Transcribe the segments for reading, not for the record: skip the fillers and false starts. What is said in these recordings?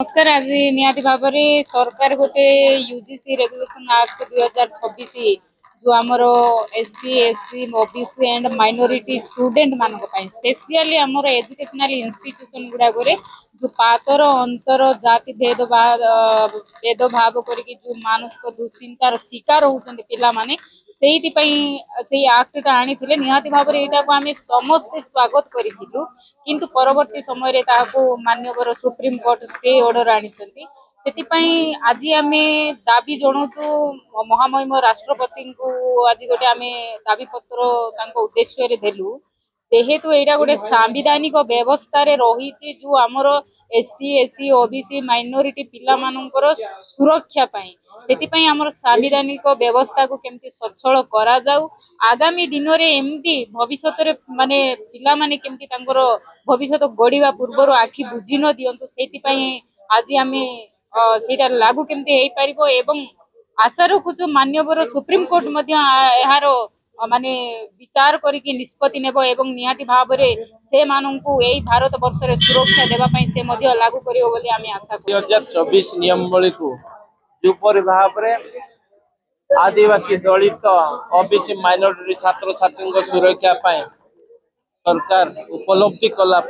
नमस्कार। आज निहाती भाव में सरकार गोटे यूजीसी रेगुलेशन एक्ट 2026 जो आमर ST SC OBC and minority student मान स्पेशली आमर एजुकेशनल इंस्टीट्यूशन गुड़ाक जो पातर अंतर जाति भेदभाव करके जो मानसिक दुश्चिंतार शिकार होती पिलाने से एक्टा आनी निहाती भाव में यहाँ आम समस्ते स्वागत करूँ किंतु परवर्ती समय मान्यवर सुप्रीम कोर्ट स्टे ऑर्डर आनी आज आम दाबी जनाऊँ महामहिम राष्ट्रपति को आज गोटे आम दाबी पत्र उद्देश्य देलु जेहेतु यहाँ गोटे सांविधानिक व्यवस्था रही जो आमर एसटी एससी ओबीसी माइनॉरिटी पिला मानकर सुरक्षा से आमर सांविधानिक व्यवस्था को केमती सचल करा जाऊ आगामी दिन में एमती भविष्य माने पिला माने केमती भविष्य गढ़ा पूर्वर आखि बुझी न दिंतु से आज आम से लागू केमती हो पार एवं आशा रखुचु मान्यवर सुप्रीम कोर्ट यार माने विचार करके निष्पत्ति नेब एवं निहाती भाव में से मानू यही भारत वर्ष रे सुरक्षा देवाई से लागू कर आशा 2024 नियमावली को जोपरी भाव में आदिवासी दलित ओबीसी माइनॉरिटी छात्र छात्री सुरक्षा सरकार उपलब्धि कला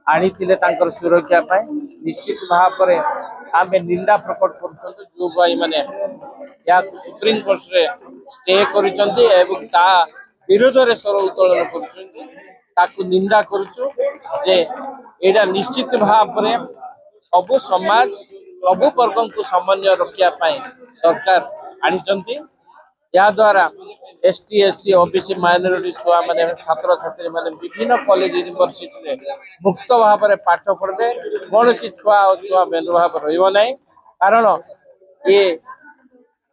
आनी सुरक्षा निश्चित भाव में आम निंदा प्रकट कर जो भाई मैंने सुप्रीम कोर्ट रे स्टे कर विरोध में स्वर उत्तोलन कर निंदा करुचु जे एडा निश्चित भाव में सबु समाज सबु वर्ग को समन्वय रखापी सरकार आनी या द्वारा एसटी एससी ओबीसी माइनॉरिटी छुआ माने छात्र छात्री माने विभिन्न कॉलेज यूनिवर्सिटी मुक्त भाव में पाठ पढ़े कौन छुआ छुआ भेदभाव रहा कारण ये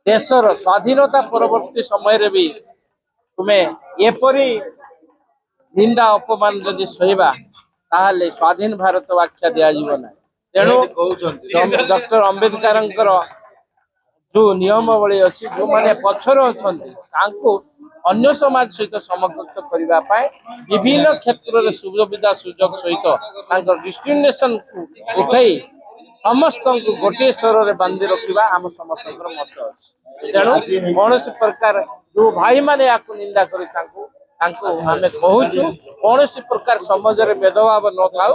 देशर स्वाधीनता परवर्ती समय भी तुम्हें एपरी निंदा अपमान जदि सहिबा ताहले स्वाधीन भारत व्याख्या दिना तेणु डॉक्टर अंबेडकर जो नियमावली अच्छी जो माने पछर अच्छा अन्य समाज सहित समकक्ष करने विभिन्न क्षेत्र में सुविधा सुजोग सहित डिस्क्रिमिनेशन को उठाई समस्त को गोटे स्वर में बांधि रखा आम समस्त मत अच्छे तेणु कौन प्रकार जो भाई मैंने या निंदा कर आम कहूँ कौन प्रकार समाज में भेदभाव न था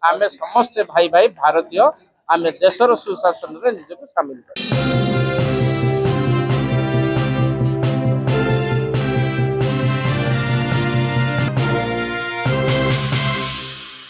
आम समस्ते भाई भाई भारतीय आम देशर सुशासन में निजक सामिल कर।